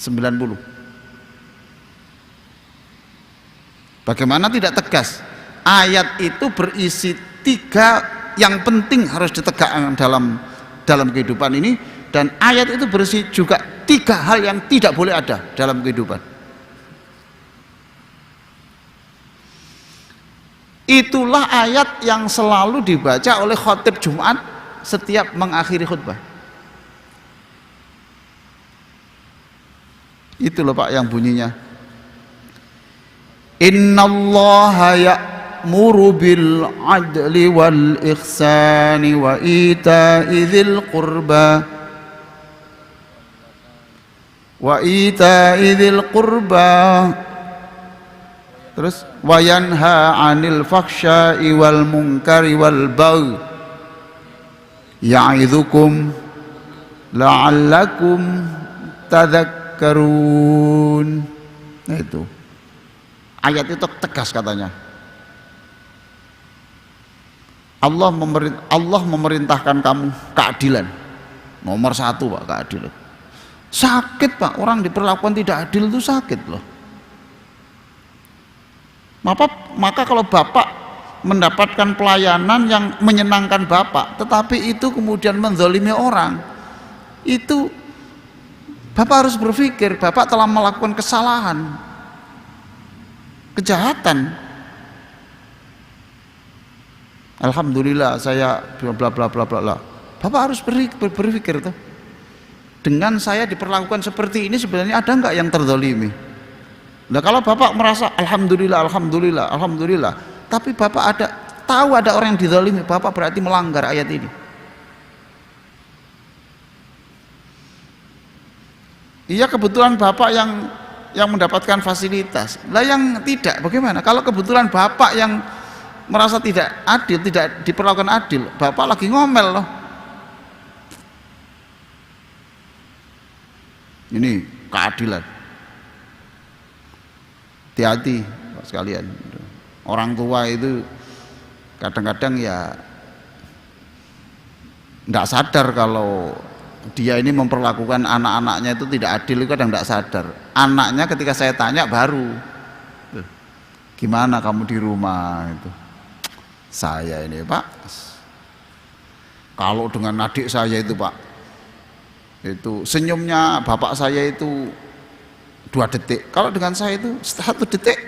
90. Bagaimana tidak tegas? Ayat itu berisi 3 yang penting harus ditegakkan dalam kehidupan ini, dan ayat itu berisi juga 3 hal yang tidak boleh ada dalam kehidupan. Itulah ayat yang selalu dibaca oleh khotib Jumat setiap mengakhiri khutbah. Itu loh Pak yang bunyinya, innallaha ya'muru bil adli wal ihsani wa ita'i dzil qurba terus wa yanha 'anil fakhsya'i wal munkari wal baghi ya'idzukum la'allakum tadhakkarun. Nah, itu ayat itu tegas katanya. Allah memerintahkan kamu keadilan. Nomor 1 Pak, keadilan. Sakit Pak, orang diperlakukan tidak adil itu sakit loh. Maka kalau Bapak mendapatkan pelayanan yang menyenangkan Bapak, tetapi itu kemudian menzalimi orang, itu Bapak harus berpikir Bapak telah melakukan kesalahan, kejahatan. Alhamdulillah saya bla bla bla bla bla. Bapak harus berpikir tuh, dengan saya diperlakukan seperti ini sebenarnya ada nggak yang terzalimi? Nah, kalau Bapak merasa alhamdulillah, alhamdulillah, alhamdulillah, tapi Bapak tahu ada orang yang dizalimi, Bapak berarti melanggar ayat ini. Iya, kebetulan Bapak yang mendapatkan fasilitas. Lah yang tidak bagaimana? Kalau kebetulan Bapak yang merasa tidak adil, tidak diperlakukan adil, Bapak lagi ngomel loh. Ini keadilan. Hati-hati sekalian. Orang tua itu kadang-kadang ya tidak sadar kalau dia ini memperlakukan anak-anaknya itu tidak adil, itu kadang tidak sadar. Anaknya ketika saya tanya baru, gimana kamu di rumah itu? Saya ini Pak, kalau dengan adik saya itu Pak, itu senyumnya bapak saya itu 2 detik, kalau dengan saya itu 1 detik.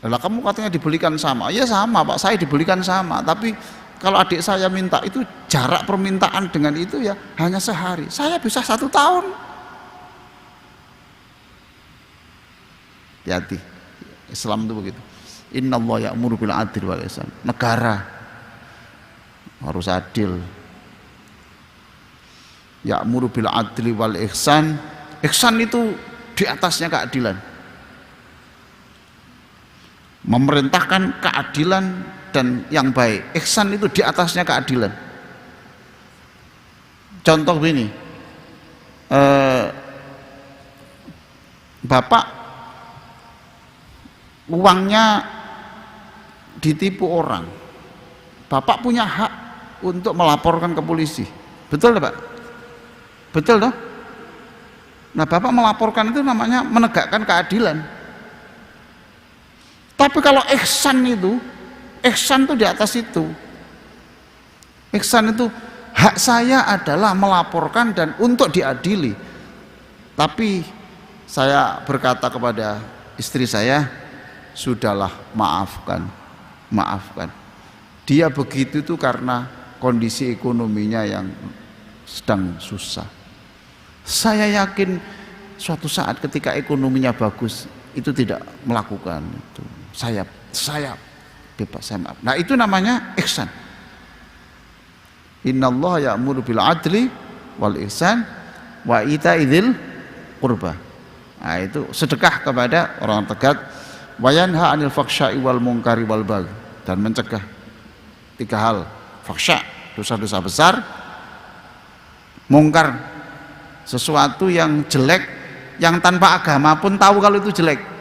Lah kamu katanya dibelikan sama, ya sama Pak, saya dibelikan sama, tapi kalau adik saya minta itu jarak permintaan dengan itu ya hanya sehari, saya bisa 1 tahun. Hati-hati, Islam itu begitu. Innallaha ya'muru bil adli wal ihsan. Negara harus adil. Ya'muru bil adli wal ihsan. Ihsan itu di atasnya keadilan. Memerintahkan keadilan dan yang baik. Ihsan itu di atasnya keadilan. Contoh begini, Bapak uangnya ditipu orang, Bapak punya hak untuk melaporkan ke polisi, betul Pak? Betul toh? Nah, Bapak melaporkan itu namanya menegakkan keadilan. Tapi kalau ihsan itu di atas itu. Ihsan itu hak saya adalah melaporkan dan untuk diadili. Tapi saya berkata kepada istri saya, sudahlah, maafkan. Dia begitu itu karena kondisi ekonominya yang sedang susah. Saya yakin suatu saat ketika ekonominya bagus itu tidak melakukan itu. Saya bebas, saya maaf. Nah, itu namanya ihsan. Innallaha ya'muru bil adli wal ihsan wa ita'i dzil qurba. Nah, itu sedekah kepada orang terdekat, wa yanha 'anil fakhsya'i wal munkari wal baghi, dan mencegah 3 hal. Fakhsya, dosa-dosa besar; mungkar, sesuatu yang jelek yang tanpa agama pun tahu kalau itu jelek.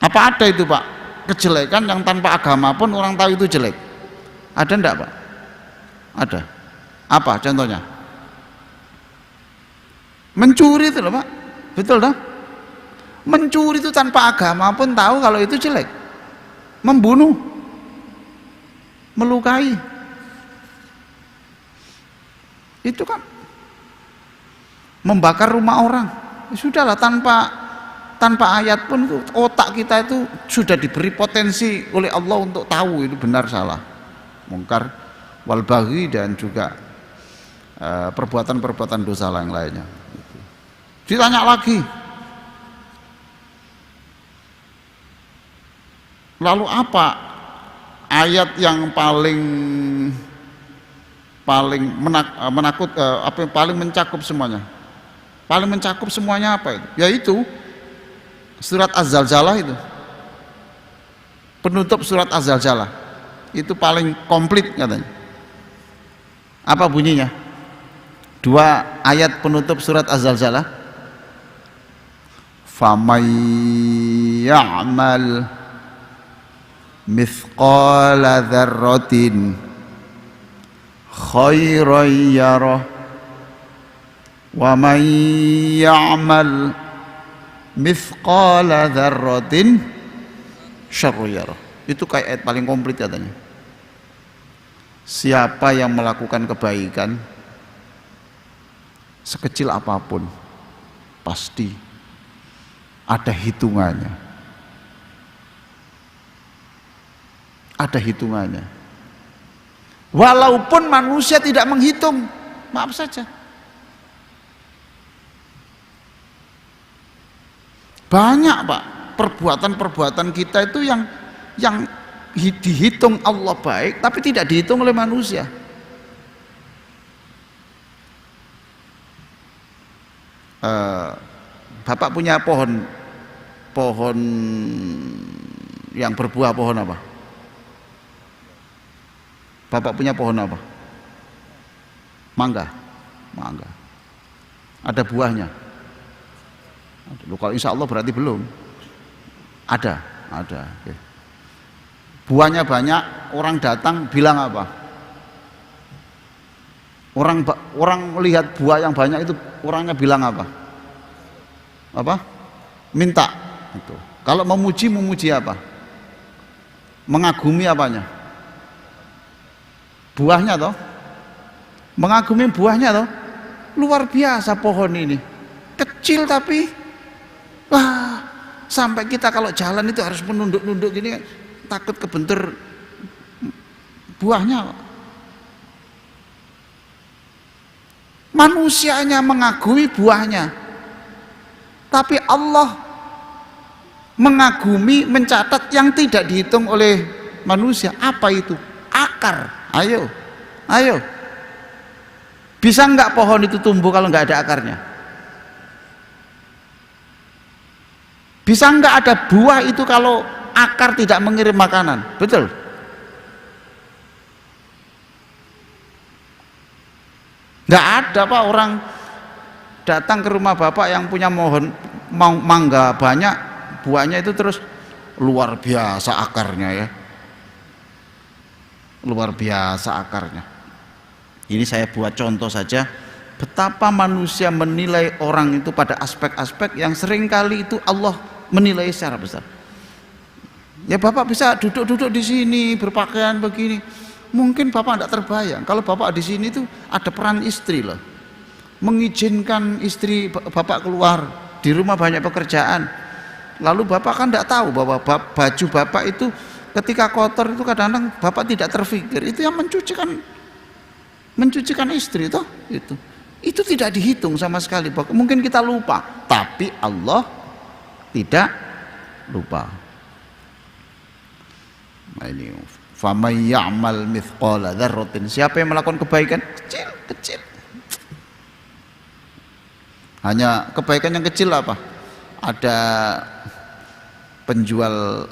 Apa ada itu Pak? Kejelekan yang tanpa agama pun orang tahu itu jelek. Ada enggak Pak? Ada. Apa contohnya? Mencuri itu loh Pak, betul dong? Mencuri itu tanpa agama pun tahu kalau itu jelek. Membunuh, melukai, itu kan membakar rumah orang. Sudahlah, tanpa ayat pun itu, otak kita itu sudah diberi potensi oleh Allah untuk tahu itu benar salah, mungkar wal baghi, dan juga perbuatan-perbuatan dosa yang lainnya. Ditanya lagi, lalu apa ayat yang paling paling mencakup semuanya? Paling mencakup semuanya apa itu? Yaitu surat Az-Zalzalah itu. Penutup surat Az-Zalzalah. Itu paling komplit katanya. Apa bunyinya? 2 ayat penutup surat Az-Zalzalah. Faman ya'mal mithqala dzarratin khairan yarah wa man ya'mal mithqala dzarratin syarran yarah. Itu kayak ayat paling komplit katanya. Siapa yang melakukan kebaikan sekecil apapun pasti ada hitungannya. Ada hitungannya. Walaupun manusia tidak menghitung, maaf saja. Banyak Pak perbuatan-perbuatan kita itu yang dihitung Allah baik tapi tidak dihitung oleh manusia. Bapak punya pohon yang berbuah, pohon apa? Bapak punya pohon apa? Mangga. Ada buahnya? Loh, kalau insya Allah berarti belum. Ada. Okay. Buahnya banyak, orang datang bilang apa? Orang lihat buah yang banyak itu, orangnya bilang apa? Minta. Itu. Kalau memuji apa? Mengagumi apanya? Buahnya toh? Mengagumi buahnya toh? Luar biasa pohon ini. Kecil tapi wah, sampai kita kalau jalan itu harus menunduk-nunduk gini, takut kebentur buahnya. Manusianya mengagumi buahnya, tapi Allah mengagumi, mencatat yang tidak dihitung oleh manusia. Apa itu? Akar. Ayo. Bisa enggak pohon itu tumbuh kalau enggak ada akarnya? Bisa enggak ada buah itu kalau akar tidak mengirim makanan? Betul? Enggak ada Pak orang datang ke rumah Bapak yang punya mangga banyak, buahnya itu terus luar biasa akarnya ya. Luar biasa akarnya. Ini saya buat contoh saja betapa manusia menilai orang itu pada aspek-aspek yang seringkali itu Allah menilai secara besar. Ya Bapak bisa duduk-duduk di sini berpakaian begini, mungkin Bapak tidak terbayang kalau Bapak di sini itu ada peran istri loh, mengizinkan istri Bapak keluar, di rumah banyak pekerjaan, lalu Bapak kan tidak tahu bahwa baju Bapak itu ketika kotor itu kadang-kadang Bapak tidak terfikir itu yang mencucikan istri toh, itu tidak dihitung sama sekali. Mungkin kita lupa, tapi Allah tidak lupa. Nah ini faman ya'mal mithqala dzarratin, siapa yang melakukan kebaikan kecil, hanya kebaikan yang kecil apa? Ada penjual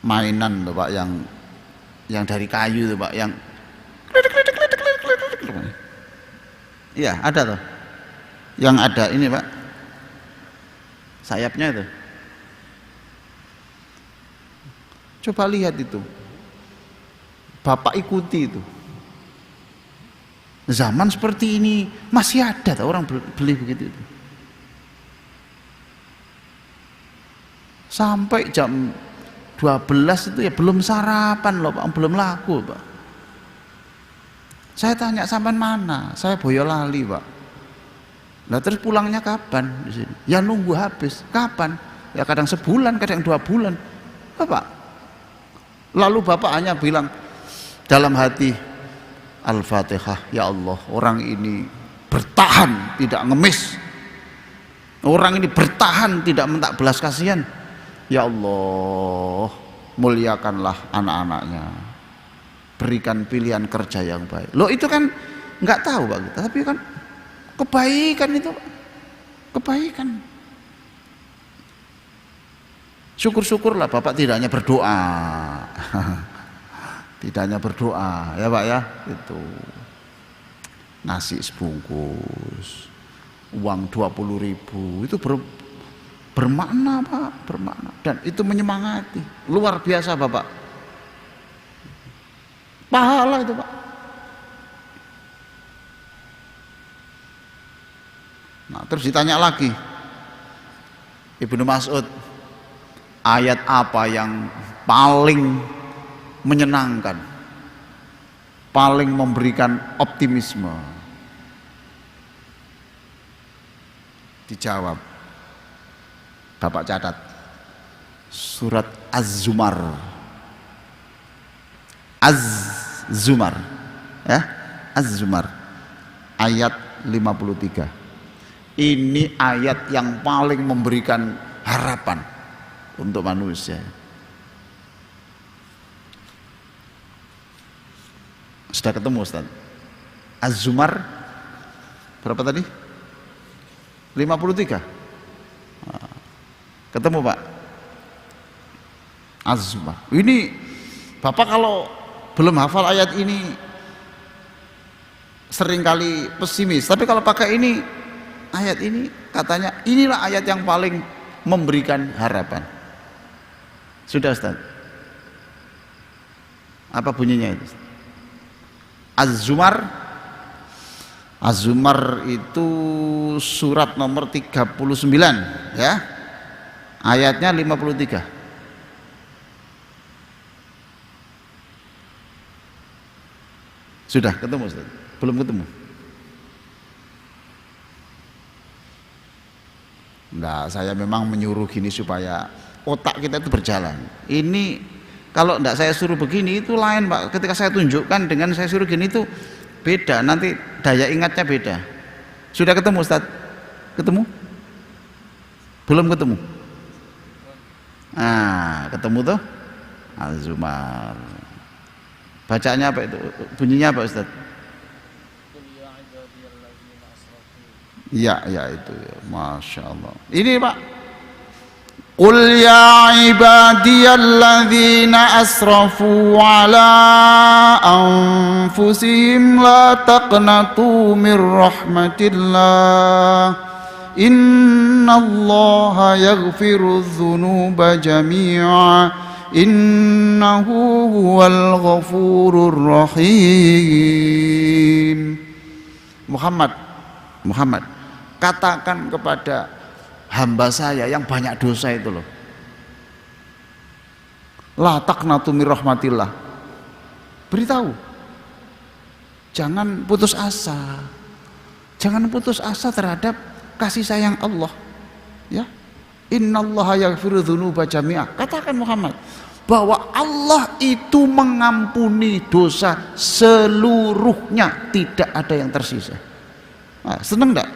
mainan tuh Pak, yang dari kayu tuh Pak, yang iya ada tuh, yang ada ini Pak sayapnya itu, coba lihat itu Bapak ikuti itu. Zaman seperti ini masih ada orang beli begitu itu. Sampai jam 12 itu ya belum sarapan loh Pak, belum laku Pak. Saya tanya sampai mana? Saya Boyolali Pak. Nah terus pulangnya kapan di sini? Ya nunggu habis. Kapan? Ya kadang sebulan, kadang 2 bulan. Bapak. Lalu Bapak hanya bilang dalam hati, Al-Fatihah, ya Allah, orang ini bertahan tidak ngemis. Orang ini bertahan tidak minta belas kasihan. Ya Allah, muliakanlah anak-anaknya. Berikan pilihan kerja yang baik. Loh itu kan nggak tahu Pak kita, tapi kan kebaikan itu, kebaikan. Syukur-syukurlah Bapak tidak hanya berdoa. Tidak hanya berdoa ya Pak ya, itu nasi sebungkus, uang 20.000 itu bermakna Pak, bermakna, dan itu menyemangati luar biasa Bapak, pahala itu Pak. Nah terus ditanya lagi Ibnu Mas'ud, ayat apa yang paling menyenangkan, paling memberikan optimisme? Dijawab, Bapak catat, surat Az-Zumar. Az-Zumar ya, Az-Zumar ayat 53. Ini ayat yang paling memberikan harapan untuk manusia. Sudah ketemu Ustaz? Az-Zumar berapa tadi? 53. Ketemu Pak? Az-Zumar. Ini Bapak kalau belum hafal ayat ini seringkali pesimis, tapi kalau pakai ini, ayat ini katanya inilah ayat yang paling memberikan harapan. Sudah Ustaz? Apa bunyinya itu? Az-Zumar. Az-Zumar itu surat nomor 39 ya. Ayatnya 53. Sudah ketemu Ustaz? Belum ketemu? Nah, saya memang menyuruh gini supaya otak kita itu berjalan. Ini kalau enggak saya suruh begini itu lain Pak. Ketika saya tunjukkan dengan saya suruh gini itu beda, nanti daya ingatnya beda. Sudah ketemu Ustaz? Ketemu? Belum ketemu? Nah, ketemu tuh Az-Zumar. Bacanya apa itu? Bunyinya apa Ustaz? Ya, ya itu ya. Masya Allah. Ini Pak, Qul ya ibadiyalladzina asrafu ala anfusihim la taqnatu min rahmatillah innallaha yaghfiru dzunuba jami'a innahu huwal ghafurur rahim. Muhammad, katakan kepada hamba saya yang banyak dosa itu loh, la taqnatu mir rahmatillah, beritahu jangan putus asa, jangan putus asa terhadap kasih sayang Allah ya. Innallaha yaghfiru dzunuba jami'a, katakan Muhammad bahwa Allah itu mengampuni dosa seluruhnya, tidak ada yang tersisa. Nah, seneng enggak?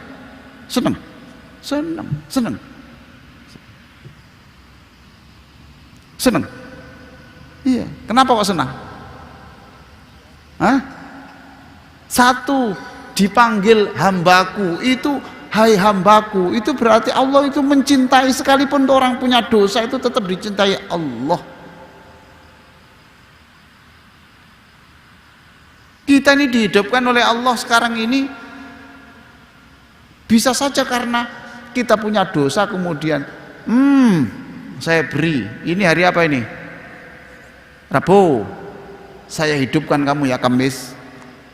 Seneng? Seneng. Iya, kenapa kok senang? Hah? Satu, dipanggil hambaku, itu hai hambaku, itu berarti Allah itu mencintai, sekalipun orang punya dosa itu tetap dicintai Allah. Kita ini dihidupkan oleh Allah sekarang ini bisa saja karena kita punya dosa, kemudian saya beri, ini hari apa ini? Rabu, saya hidupkan kamu ya Kamis,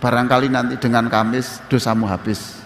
barangkali nanti dengan Kamis dosamu habis.